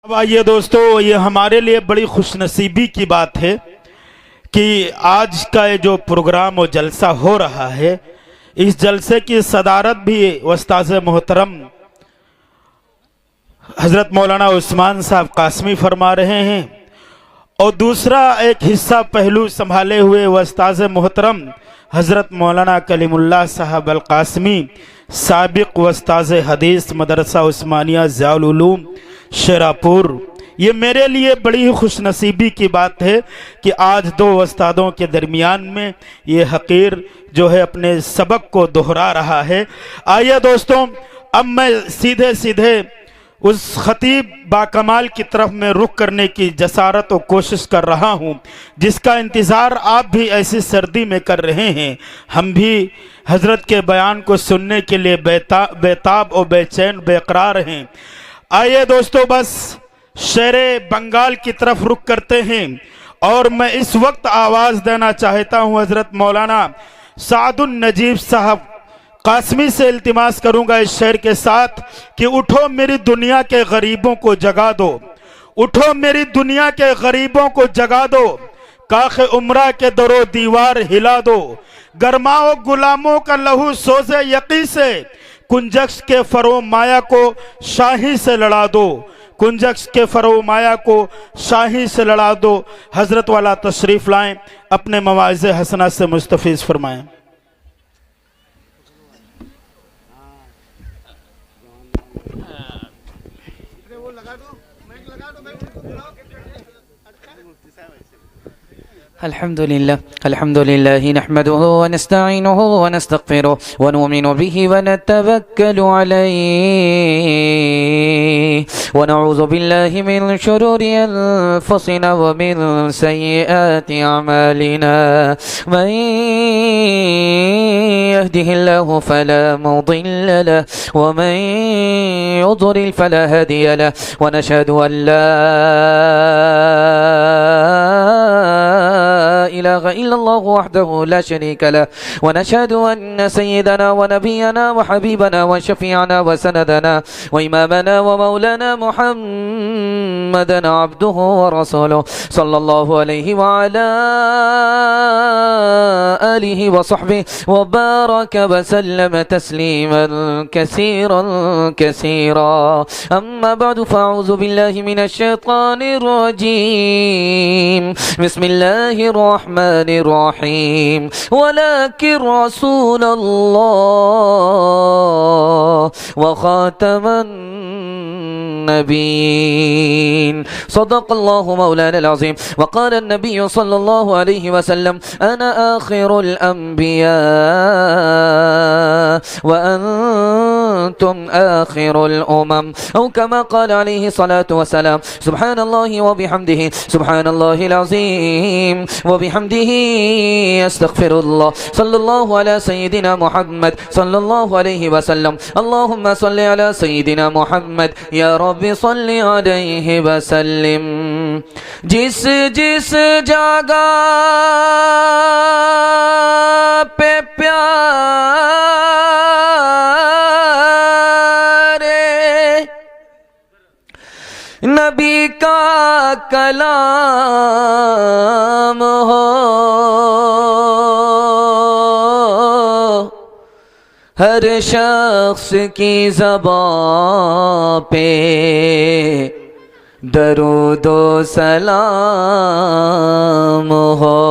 اب آئیے دوستو، یہ ہمارے لیے بڑی خوش نصیبی کی بات ہے کہ آج کا یہ جو پروگرام و جلسہ ہو رہا ہے، اس جلسے کی صدارت بھی استاذ محترم حضرت مولانا عثمان صاحب قاسمی فرما رہے ہیں، اور دوسرا ایک حصہ پہلو سنبھالے ہوئے استاذ محترم حضرت مولانا کلیم اللہ صاحب القاسمی، سابق استاذ حدیث مدرسہ عثمانیہ ضیاء العلوم شیراپور۔ یہ میرے لیے بڑی ہی خوش نصیبی کی بات ہے کہ آج دو استادوں کے درمیان میں یہ حقیر جو ہے اپنے سبق کو دہرا رہا ہے۔ آئیے دوستوں، اب میں سیدھے اس خطیب باکمال کی طرف میں رخ کرنے کی جسارت و کوشش کر رہا ہوں، جس کا انتظار آپ بھی ایسی سردی میں کر رہے ہیں۔ ہم بھی حضرت کے بیان کو سننے کے لیے بیتاب و بے چین بے قرار ہیں۔ آئیے دوستو، بس شیر بنگال کی طرف رخ کرتے ہیں، اور میں اس وقت آواز دینا چاہتا ہوں حضرت مولانا سعد النجیب صاحب قاسمی سے التماس کروں گا اس شعر کے ساتھ کہ اٹھو میری دنیا کے غریبوں کو جگا دو، اٹھو میری دنیا کے غریبوں کو جگا دو، کاخ عمرہ کے در و دیوار ہلا دو، گرماؤ غلاموں کا لہو سوزے یقی سے، کنجکس کے فرو مایا کو شاہی سے لڑا دو، کنجکس کے فرو مایا کو شاہی سے لڑا دو۔ حضرت والا تشریف لائیں، اپنے مواعظ حسنہ سے مستفیض فرمائیں۔ الحمد لله نحمده ونستعينه ونستغفره ونؤمن به ونتوكل عليه ونعوذ بالله من شرور أنفسنا ومن سيئات أعمالنا، من يهده الله فلا مضل له ومن يضلل فلا هادي له، ونشهد أن لا إله إلا الله وحده لا شريك له، ونشهد أن سيدنا ونبينا وحبيبنا وشفيعنا وسندنا وإمامنا ومولانا محمدا عبده ورسوله صلى الله عليه وعلى آله وصحبه وبارك وسلم تسليما كثيرا كثيرا. أما بعد، فأعوذ بالله من الشيطان الرجيم. بسم الله الرحمن الرحيم. ولكن رسول الله وخاتم النبيين. صدق الله مولانا العظيم. وقال النبي صلى الله عليه وسلم: أنا آخر الأنبياء وأنتم آخر الأمم، أو كما قال عليه الصلاة والسلام. سبحان الله وبحمده، سبحان الله العظيم وبحمده، أستغفر الله. صلى الله على سيدنا محمد صلى الله عليه وسلم. اللهم صل على سيدنا محمد، یا رب صل علیہ وسلم. جس جس جگہ پہ پیارے نبی کا کلام ہو، ہر شخص کی زبان پہ درود و سلام ہو.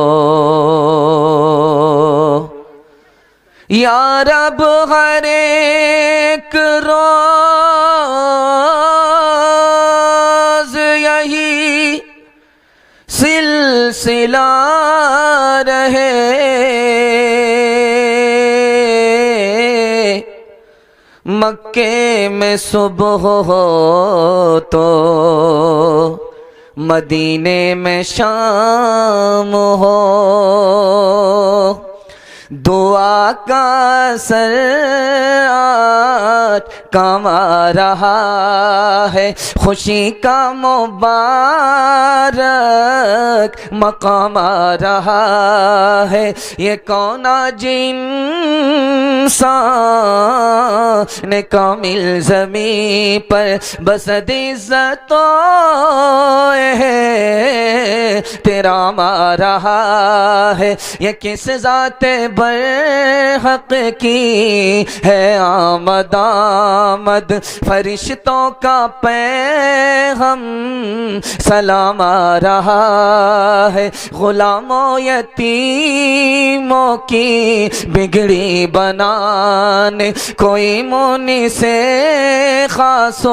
یا رب ہر ایک روز یہی سلسلہ رہے، مکے میں صبح ہو تو مدینے میں شام ہو، دعا کا سر آج کام آ رہا ہے، خوشی کا مبارک مقام آ رہا ہے. یہ کون جن انسان کامل زمین پر بسد عزتوں ہے تیرا مار رہا ہے، یہ کس ذات برحق کی ہے آمد آمد، فرشتوں کا پیغام سلام آ رہا ہے، غلاموں یتیموں کی بگڑی بنانے کوئی منی سے خاص و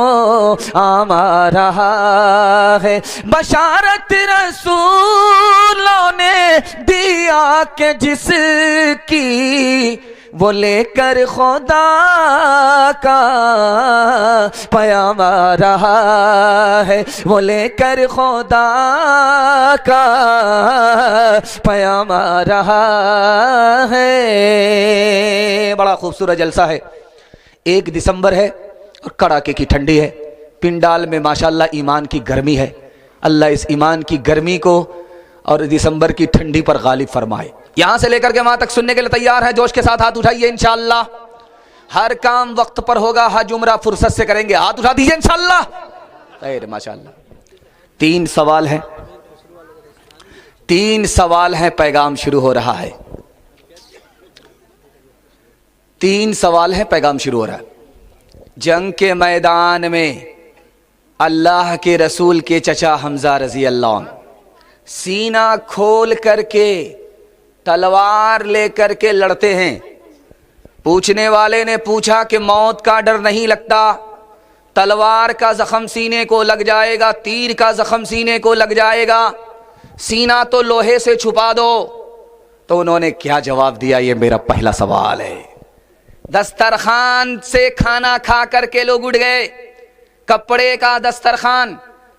عام آ رہا ہے، بشارت رسولوں نے دیا کہ جس کی وہ لے کر خدا کا پیام آ رہا ہے، وہ لے کر خدا کا پیام آ رہا ہے۔ بڑا خوبصورت جلسہ ہے، 1 دسمبر ہے اور کڑاکے کی ٹھنڈی ہے، پنڈال میں ماشاءاللہ ایمان کی گرمی ہے۔ اللہ اس ایمان کی گرمی کو اور دسمبر کی ٹھنڈی پر غالب فرمائے۔ یہاں سے لے کر کے وہاں تک سننے کے لیے تیار ہے؟ جوش کے ساتھ ہاتھ اٹھائیے انشاءاللہ۔ ہر کام وقت پر ہوگا، حج عمرہ فرصت سے کریں گے، ہاتھ اٹھا دیجئے انشاءاللہ۔ خیر ماشاءاللہ۔ 3 سوال ہیں، 3 سوال ہیں، پیغام شروع ہو رہا ہے۔ 3 سوال ہیں، پیغام شروع ہو رہا ہے۔ جنگ کے میدان میں اللہ کے رسول کے چچا حمزہ رضی اللہ عنہ سینہ کھول کر کے تلوار لے کر کے لڑتے ہیں۔ پوچھنے والے نے پوچھا کہ موت کا ڈر نہیں لگتا؟ تلوار کا زخم سینے کو لگ جائے گا، تیر کا زخم سینے کو لگ جائے گا، سینہ تو لوہے سے چھپا دو۔ تو انہوں نے کیا جواب دیا؟ یہ میرا پہلا سوال ہے۔ دسترخوان سے کھانا کھا کر کے لوگ اٹھ گئے، کپڑے کا دسترخوان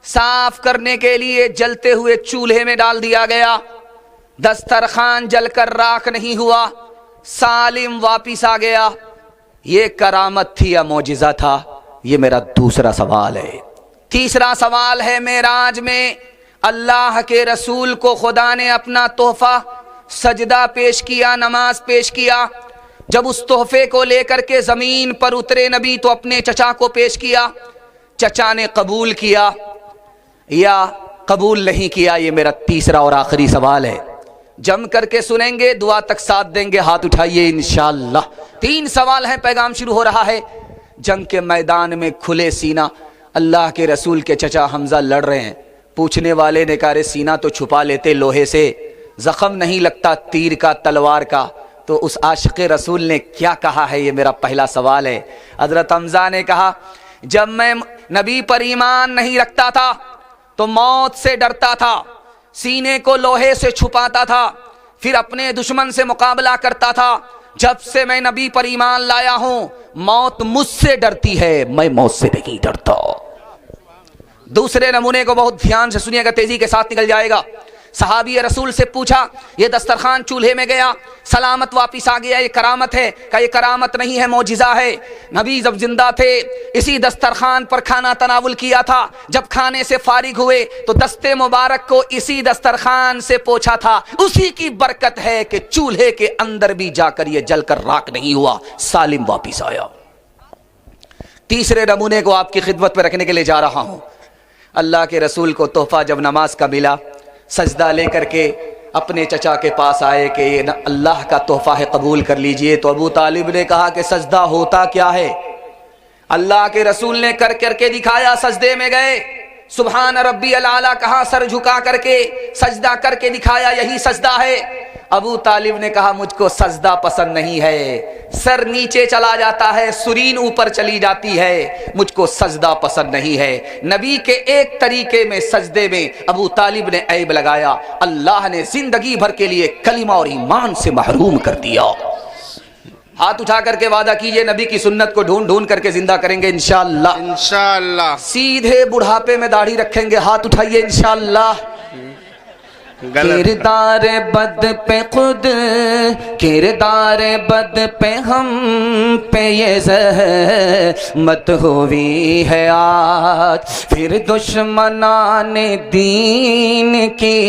صاف کرنے کے لیے جلتے ہوئے چولہے میں ڈال دیا گیا، دسترخوان جل کر راکھ نہیں ہوا، سالم واپس آ گیا۔ یہ کرامت تھی یا معجزہ تھا؟ یہ میرا دوسرا سوال ہے۔ تیسرا سوال ہے، معراج میں اللہ کے رسول کو خدا نے اپنا تحفہ سجدہ پیش کیا، نماز پیش کیا۔ جب اس تحفے کو لے کر کے زمین پر اترے نبی تو اپنے چچا کو پیش کیا، چچا نے قبول کیا یا قبول نہیں کیا؟ یہ میرا تیسرا اور آخری سوال ہے۔ جم کر کے سنیں گے، دعا تک ساتھ دیں گے، ہاتھ اٹھائیے انشاءاللہ۔ 3 سوال ہیں، پیغام شروع ہو رہا ہے۔ جنگ کے میدان میں کھلے سینہ اللہ کے رسول کے چچا حمزہ لڑ رہے ہیں۔ پوچھنے والے نے کہا، رے سینہ تو چھپا لیتے لوہے سے، زخم نہیں لگتا تیر کا تلوار کا؟ تو اس عاشق رسول نے کیا کہا ہے؟ یہ میرا پہلا سوال ہے۔ حضرت حمزہ نے کہا، جب میں نبی پر ایمان نہیں رکھتا تھا تو موت سے ڈرتا تھا، سینے کو لوہے سے چھپاتا تھا، پھر اپنے دشمن سے مقابلہ کرتا تھا۔ جب سے میں نبی پر ایمان لایا ہوں، موت مجھ سے ڈرتی ہے، میں موت سے نہیں ڈرتا۔ دوسرے نمونے کو بہت دھیان سے سنیے گا، تیزی کے ساتھ نکل جائے گا۔ صحابی رسول سے پوچھا، یہ دسترخوان چولہے میں گیا، سلامت واپس آ گیا، یہ کرامت ہے؟ کہا، یہ کرامت نہیں ہے، معجزہ ہے۔ نبی جب زندہ تھے اسی دسترخوان پر کھانا تناول کیا تھا، جب کھانے سے فارغ ہوئے تو دستے مبارک کو اسی دسترخوان سے پوچھا تھا۔ اسی کی برکت ہے کہ چولہے کے اندر بھی جا کر یہ جل کر راکھ نہیں ہوا، سالم واپس آیا۔ تیسرے نمونے کو آپ کی خدمت میں رکھنے کے لیے جا رہا ہوں۔ اللہ کے رسول کو تحفہ جب نماز کا ملا، سجدہ لے کر کے اپنے چچا کے پاس آئے کہ یہ اللہ کا تحفہ ہے، قبول کر لیجئے۔ تو ابو طالب نے کہا کہ سجدہ ہوتا کیا ہے؟ اللہ کے رسول نے کر کے دکھایا، سجدے میں گئے، سبحان ربی الاعلیٰ کہا، سر جھکا کر کے سجدہ کر کے دکھایا، یہی سجدہ ہے۔ ابو طالب نے کہا، مجھ کو سجدہ پسند نہیں ہے، سر نیچے چلا جاتا ہے، سرین اوپر چلی جاتی ہے، مجھ کو سجدہ پسند نہیں ہے۔ نبی کے ایک طریقے میں سجدے میں ابو طالب نے عیب لگایا، اللہ نے زندگی بھر کے لیے کلمہ اور ایمان سے محروم کر دیا۔ ہاتھ اٹھا کر کے وعدہ کیجئے، نبی کی سنت کو ڈھونڈ ڈھونڈ کر کے زندہ کریں گے انشاءاللہ۔ انشاءاللہ۔ سیدھے بڑھاپے میں داڑھی رکھیں گے، ہاتھ اٹھائیے انشاءاللہ۔ کردار بد پہ خود، کردار بد پہ ہم پہ یہ زحمت ہوئی ہے آج، پھر دشمنان دین کی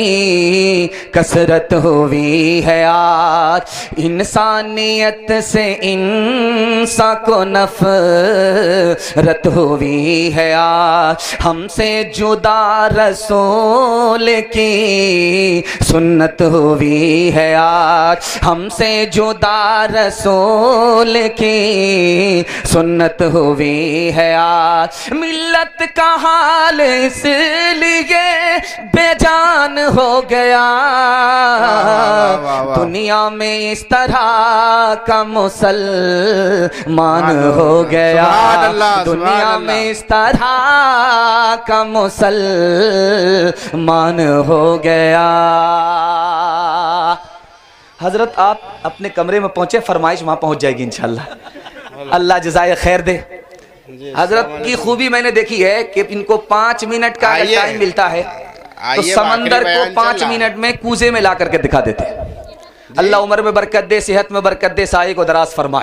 کثرت ہوئی ہے آج، انسانیت سے انسان کو نفرت ہوئی ہے آج، ہم سے جدا رسول کی سنت ہوئی ہے آج، ہم سے جدا رسول کی سنت ہوئی ہے آج، ملت کا حال اس لیے بے جان ہو گیا، دنیا میں اس طرح کا مسلمان ہو گیا، دنیا میں اس طرح کا مسلمان ہو گیا۔ حضرت آپ اپنے کمرے میں پہنچے، فرمائش وہاں پہنچ جائے گی انشاءاللہ، اللہ جزائے خیر دے۔ حضرت کی خوبی میں نے دیکھی ہے کہ ان کو 5 منٹ کا اگر ٹائم ملتا ہے تو سمندر کو 5 منٹ میں کوزے میں لا کر کے دکھا دیتے ہیں۔ اللہ عمر میں برکت دے، صحت میں برکت دے، سائے کو دراز فرمائے۔